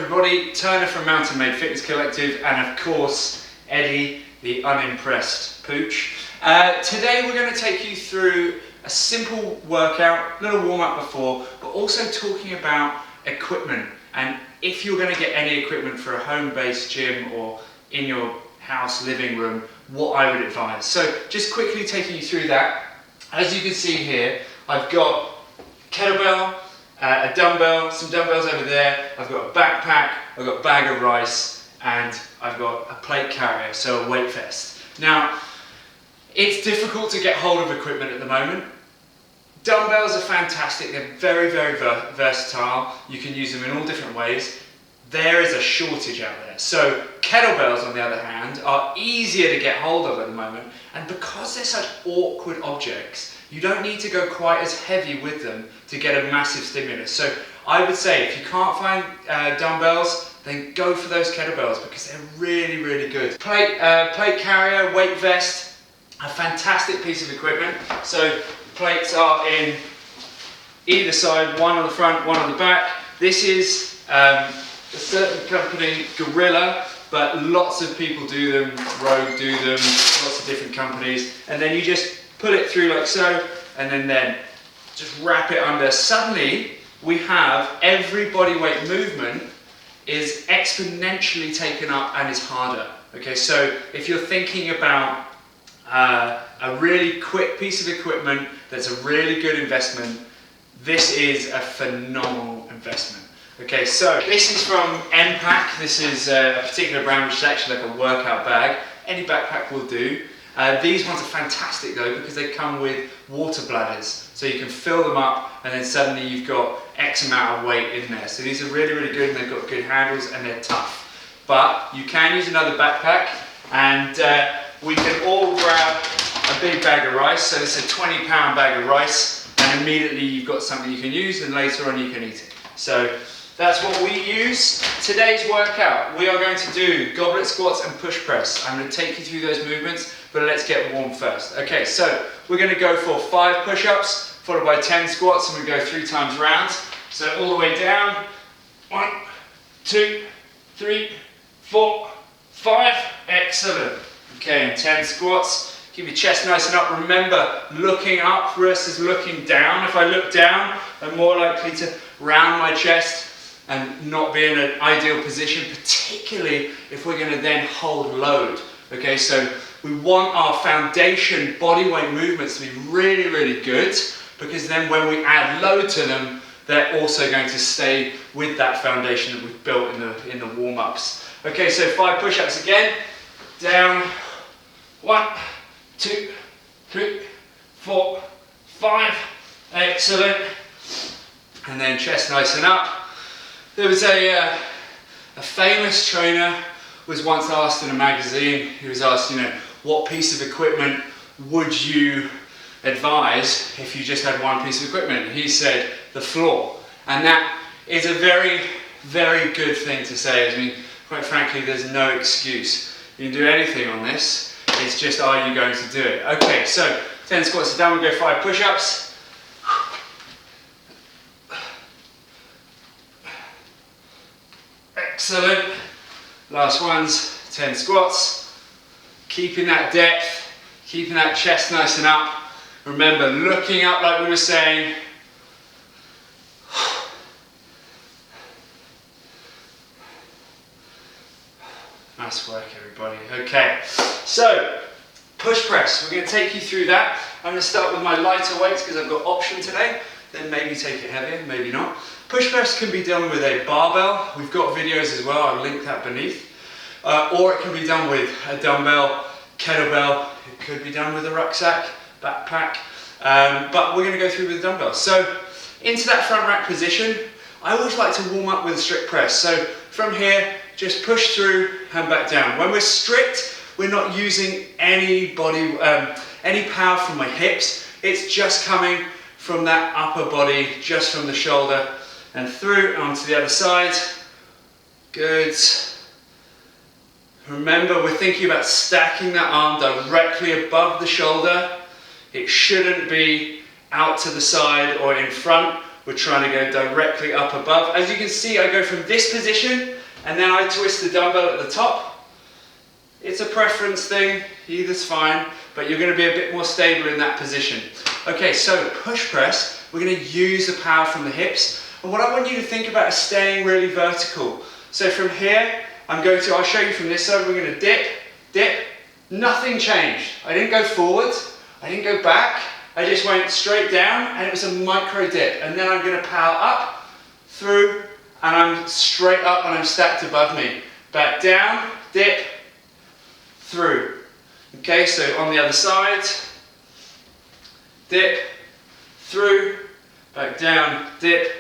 everybody, Turner from Mountain Made Fitness Collective, and of course Eddie, the unimpressed pooch. Today we're going to take you through a simple workout, little warm up before, but also talking about equipment, and if you're going to get any equipment for a home-based gym or in your house living room, what I would advise. So just quickly taking you through that. As you can see here, I've got kettlebell, a dumbbell, some dumbbells over there, I've got a backpack, I've got a bag of rice, and I've got a plate carrier, so a Weightvest. Now, it's difficult to get hold of equipment at the moment. Dumbbells are fantastic, they're very, very versatile. You can use them in all different ways. There is a shortage out there. So kettlebells, on the other hand, are easier to get hold of at the moment, and because they're such awkward objects, you don't need to go quite as heavy with them to get a massive stimulus. So I would say if you can't find dumbbells, then go for those kettlebells because they're really, really good. Plate carrier, Weightvest, a fantastic piece of equipment. So plates are in either side, one on the front, one on the back. This is a certain company, Gorilla, but lots of people do them, Rogue do them, lots of different companies, and then you just put it through like so, and then just wrap it under. Suddenly, we have every body weight movement is exponentially taken up and is harder. Okay, so if you're thinking about a really quick piece of equipment that's a really good investment, this is a phenomenal investment. Okay, so this is from EMPACK. This is a particular brand which is actually like a workout bag. Any backpack will do. These ones are fantastic though because they come with water bladders, so you can fill them up and then suddenly you've got X amount of weight in there. So these are really, really good, and they've got good handles and they're tough. But you can use another backpack, and we can all grab a big bag of rice. So this is a 20-pound bag of rice, and immediately you've got something you can use, and later on you can eat it. So that's what we use. Today's workout, we are going to do goblet squats and push press. I'm going to take you through those movements, but let's get warm first. Okay, so we're going to go for 5 push-ups, followed by 10 squats, and we go 3 times rounds. So all the way down, 1, 2, 3, 4, 5, excellent. Okay, and 10 squats. Keep your chest nice and up. Remember, looking up versus looking down. If I look down, I'm more likely to round my chest and not be in an ideal position, particularly if we're going to then hold load. Okay, so we want our foundation body weight movements to be really, really good, because then when we add load to them, they're also going to stay with that foundation that we've built in the warm-ups. Okay, so 5 push-ups again. Down. 1, 2, 3, 4, 5. Excellent. And then chest nice and up. There was a famous trainer was once asked in a magazine, he was asked, what piece of equipment would you advise if you just had one piece of equipment? And he said, the floor. And that is a very, very good thing to say. I mean, quite frankly, there's no excuse. You can do anything on this. It's just, are you going to do it? Okay, so 10 squats are done, we go 5 push-ups. Excellent. Last ones, 10 squats. Keeping that depth, keeping that chest nice and up. Remember, looking up like we were saying. Nice work, everybody. Okay, so push press. We're going to take you through that. I'm going to start with my lighter weights because I've got option today. Then maybe take it heavier, maybe not. Push press can be done with a barbell. We've got videos as well, I'll link that beneath. Or it can be done with a dumbbell, kettlebell. It could be done with a rucksack, backpack. But we're going to go through with the dumbbells. So into that front rack position, I always like to warm up with a strict press. So from here, just push through and back down. When we're strict, we're not using any power from my hips. It's just coming from that upper body, just from the shoulder and through onto the other side. Good. Remember, we're thinking about stacking that arm directly above the shoulder. It shouldn't be out to the side or in front. we're trying to go directly up above. As you can see, I go from this position and then I twist the dumbbell at the top. It's a preference thing, either's fine, but you're going to be a bit more stable in that position. Okay, so push press, we're going to use the power from the hips. And what I want you to think about is staying really vertical. So from here, I'll show you from this side, we're going to dip, dip, nothing changed. I didn't go forward, I didn't go back, I just went straight down and it was a micro dip. And then I'm going to power up, through, and I'm straight up and I'm stacked above me. Back down, dip, through. Okay, so on the other side, dip, through, back down, dip,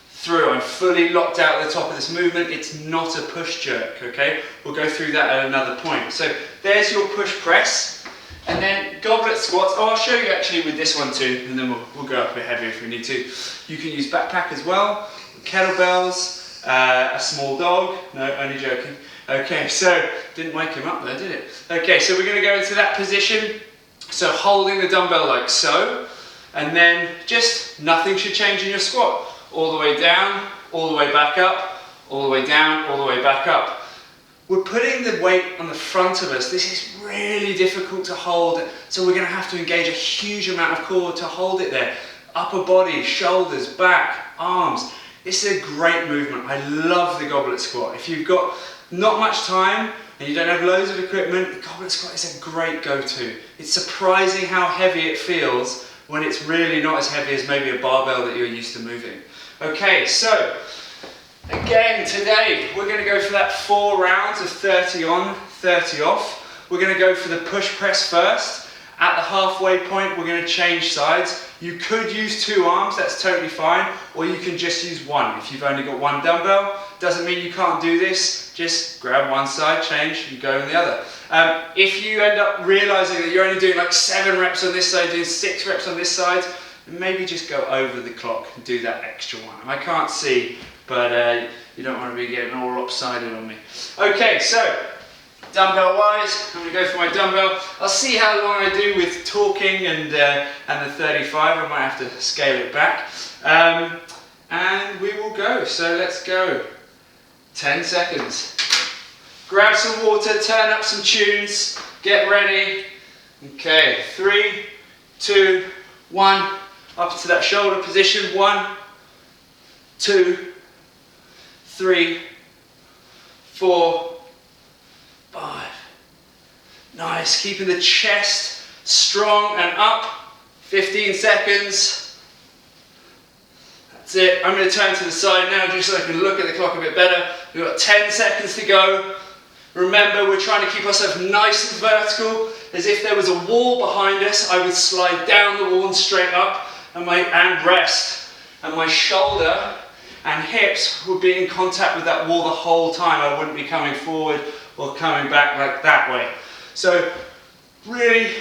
through. I'm fully locked out at the top of this movement. It's not a push jerk, okay? We'll go through that at another point. So there's your push press. And then goblet squats. Oh, I'll show you actually with this one too, and then we'll go up a bit heavier if we need to. You can use backpack as well, kettlebells, a small dog. No, only joking. Okay, so didn't wake him up there, did it? Okay, so we're going to go into that position. So holding the dumbbell like so, and then just nothing should change in your squat. All the way down, all the way back up, all the way down, all the way back up. We're putting the weight on the front of us. This is really difficult to hold, so we're going to have to engage a huge amount of core to hold it there. Upper body, shoulders, back, arms. This is a great movement. I love the goblet squat. If you've got not much time and you don't have loads of equipment, the goblet squat is a great go-to. It's surprising how heavy it feels when it's really not as heavy as maybe a barbell that you're used to moving. Okay, so again today we're going to go for that 4 rounds of 30 on, 30 off. We're going to go for the push press first. At the halfway point we're going to change sides. You could use 2 arms, that's totally fine, or you can just use 1. If you've only got 1 dumbbell, doesn't mean you can't do this. Just grab one side, change, and go on the other. If you end up realizing that you're only doing like 7 reps on this side, doing 6 reps on this side, maybe just go over the clock and do that extra one. I can't see, but you don't want to be getting all lopsided on me. Okay, so dumbbell wise, I'm going to go for my dumbbell. I'll see how long I do with talking and the 35. I might have to scale it back. And we will go. So let's go. 10 seconds. Grab some water, turn up some tunes, get ready. Okay, 3, 2, 1. Up to that shoulder position. 1, 2, 3, 4, 5. Nice. Keeping the chest strong and up. 15 seconds. That's it. I'm going to turn to the side now just so I can look at the clock a bit better. We've got 10 seconds to go. Remember, we're trying to keep ourselves nice and vertical. As if there was a wall behind us, I would slide down the wall and straight up and rest. And my shoulder and hips would be in contact with that wall the whole time. I wouldn't be coming forward or coming back like that way. So really,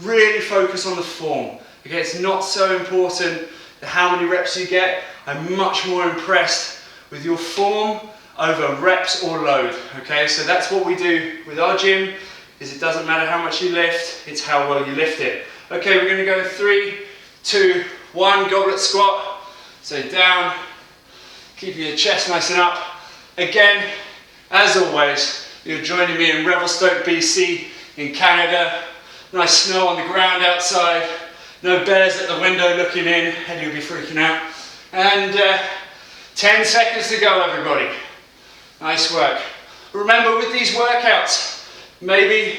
really focus on the form. Okay, it's not so important how many reps you get. I'm much more impressed with your form over reps or load. Okay, so that's what we do with our gym, is it doesn't matter how much you lift, it's how well you lift it. Okay, we're going to go 3, 2, 1, goblet squat. So down, keeping your chest nice and up. Again, as always, you're joining me in Revelstoke, BC in Canada. Nice snow on the ground outside. No bears at the window looking in. Eddie will be freaking out. And 10 seconds to go, everybody. Nice work. Remember with these workouts, maybe,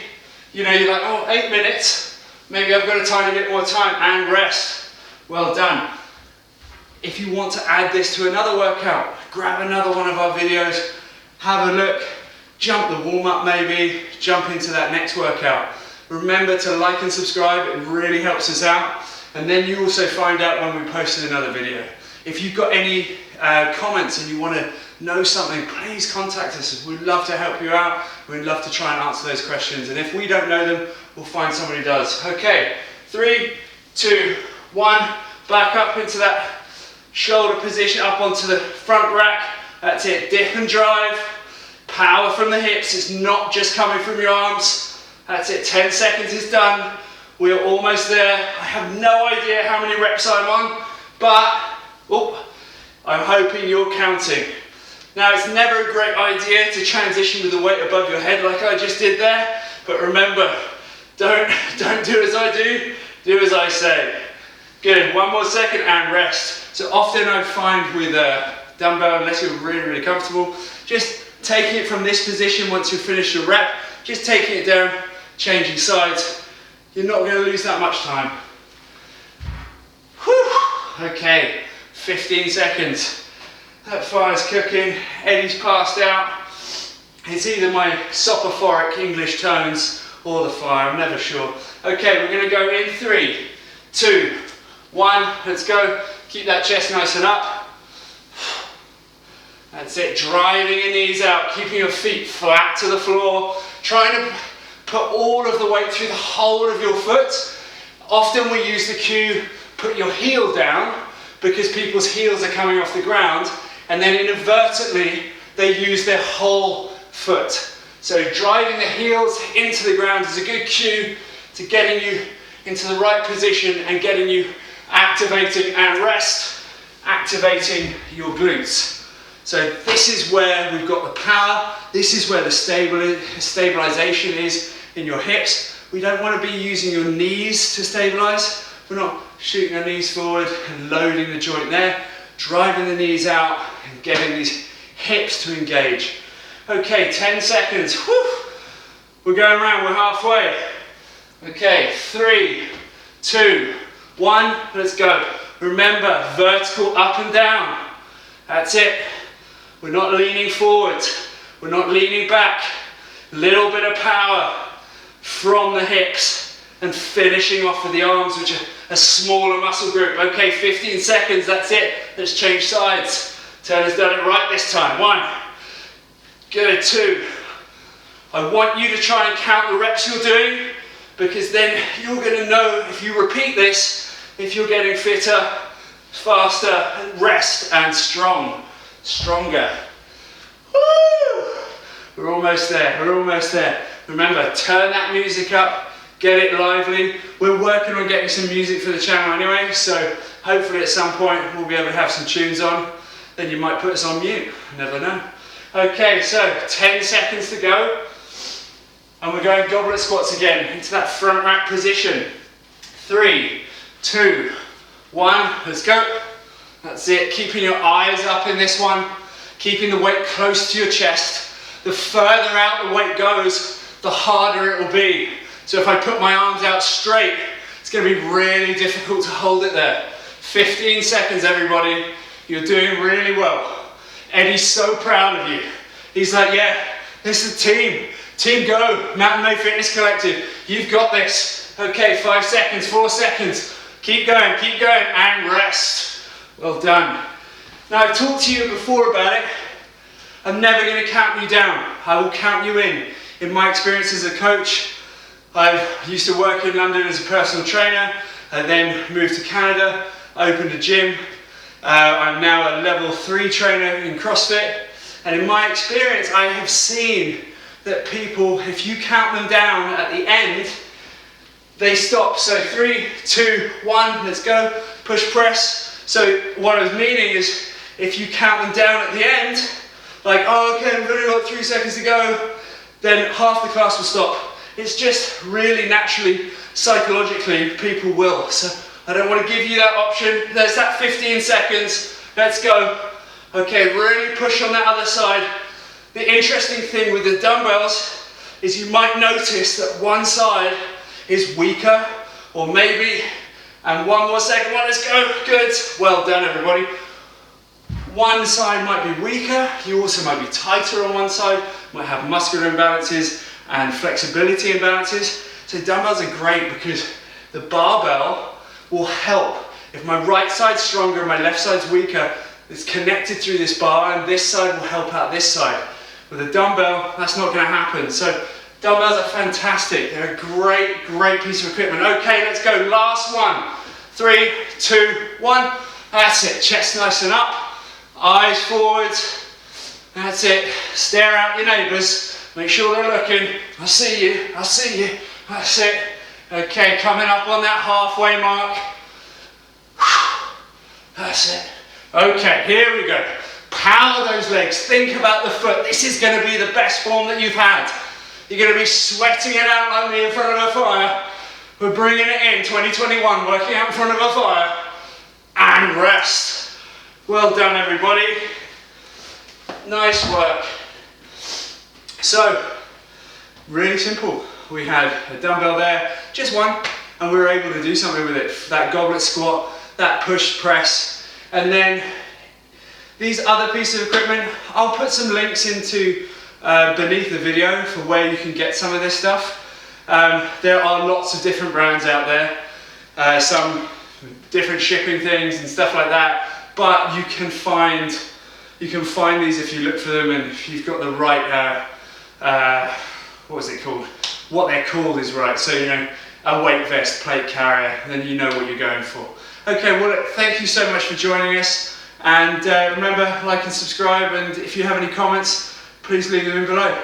you're like, oh, 8 minutes. Maybe I've got a tiny bit more time and rest. Well done. If you want to add this to another workout, grab another one of our videos, have a look, jump the warm-up maybe, jump into that next workout. Remember to like and subscribe, it really helps us out. And then you also find out when we posted another video. If you've got any comments and you want to know something, please contact us. We'd love to help you out. We'd love to try and answer those questions. And if we don't know them, we'll find somebody who does. Okay, 3, 2, 1, back up into that shoulder position, up onto the front rack. That's it, dip and drive. Power from the hips, it's not just coming from your arms. That's it, 10 seconds is done. We're almost there. I have no idea how many reps I'm on, but Oh, I'm hoping you're counting. Now, it's never a great idea to transition with the weight above your head like I just did there, but remember, don't do as I do as I say. Good, one more second and rest. So often I find with a dumbbell, unless you're really, really comfortable, just taking it from this position once you've finished your rep, just taking it down, changing sides. You're not going to lose that much time. Whew. Okay, 15 seconds. That fire's cooking, Eddie's passed out. It's either my soporific English tones or the fire, I'm never sure. Okay, we're going to go in 3, 2, 1, let's go. Keep that chest nice and up. That's it, driving your knees out, keeping your feet flat to the floor, trying to put all of the weight through the whole of your foot. Often we use the cue, put your heel down, because people's heels are coming off the ground, and then inadvertently they use their whole foot. So driving the heels into the ground is a good cue to getting you into the right position and getting you activating and rest, activating your glutes. So this is where we've got the power, this is where the stabilization is in your hips. We don't want to be using your knees to stabilize. We're not shooting our knees forward and loading the joint there, driving the knees out and getting these hips to engage. Okay, 10 seconds. Whew. We're going around, we're halfway. Okay, 3, 2, 1, let's go. Remember, vertical up and down. That's it. We're not leaning forward. We're not leaning back. Little bit of power from the hips and finishing off with the arms, which are a smaller muscle group. Okay, 15 seconds, that's it. Let's change sides. Turner's done it right this time. 1, good, 2. I want you to try and count the reps you're doing, because then you're going to know if you repeat this, if you're getting fitter, faster, and rest and stronger. Woo! We're almost there, we're almost there. Remember, turn that music up, get it lively. We're working on getting some music for the channel anyway, so hopefully at some point we'll be able to have some tunes on. Then you might put us on mute, never know. Okay, so 10 seconds to go. And we're going goblet squats again, into that front rack position. 3, 2, 1, let's go. That's it, keeping your eyes up in this one, keeping the weight close to your chest. The further out the weight goes, the harder it will be. So if I put my arms out straight, it's going to be really difficult to hold it there. 15 seconds, everybody. You're doing really well. Eddie's so proud of you. He's like, yeah, this is the team. Team Go, Mountain Made Fitness Collective. You've got this. Okay, 5 seconds, 4 seconds. Keep going, and rest. Well done. Now, I've talked to you before about it. I'm never going to count you down. I will count you in. In my experience as a coach, I used to work in London as a personal trainer. I then moved to Canada. I opened a gym. I'm now a level 3 trainer in CrossFit. And in my experience, I have seen that people, if you count them down at the end, they stop. So 3, 2, 1, let's go. Push press. So what I was meaning is, if you count them down at the end, like, oh, okay, we've only got 3 seconds to go, then half the class will stop. It's just really naturally, psychologically, people will. So I don't want to give you that option. There's that 15 seconds. Let's go. Okay, really push on that other side. The interesting thing with the dumbbells is you might notice that one side is weaker, or maybe, and one more second, let's go, good. Well done, everybody. One side might be weaker, you also might be tighter on one side, might have muscular imbalances and flexibility imbalances. So dumbbells are great because the barbell will help. If my right side's stronger and my left side's weaker, it's connected through this bar, and this side will help out this side. With a dumbbell, that's not going to happen. So dumbbells are fantastic. They're a great piece of equipment. Okay, let's go. Last one. 3, 2, 1. That's it. Chest nice and up. Eyes forward. That's it. Stare out your neighbours. Make sure they're looking. I see you. I see you. That's it. Okay, coming up on that halfway mark. That's it. Okay, here we go. Power those legs. Think about the foot. This is going to be the best form that you've had. You're going to be sweating it out like me in front of a fire. We're bringing it in, 2021, working out in front of a fire. And rest. Well done, everybody. Nice work. So, really simple. We had a dumbbell there, just one, and we were able to do something with it. That goblet squat, that push press, and then these other pieces of equipment, I'll put some links into beneath the video for where you can get some of this stuff. There are lots of different brands out there, some different shipping things and stuff like that, but you can find these if you look for them, and if you've got the right, what is it called? What they're called is right. So, you know, a Weightvest, plate carrier, then you know what you're going for. Okay, well, thank you so much for joining us. And remember, like and subscribe, and if you have any comments, please leave them in below.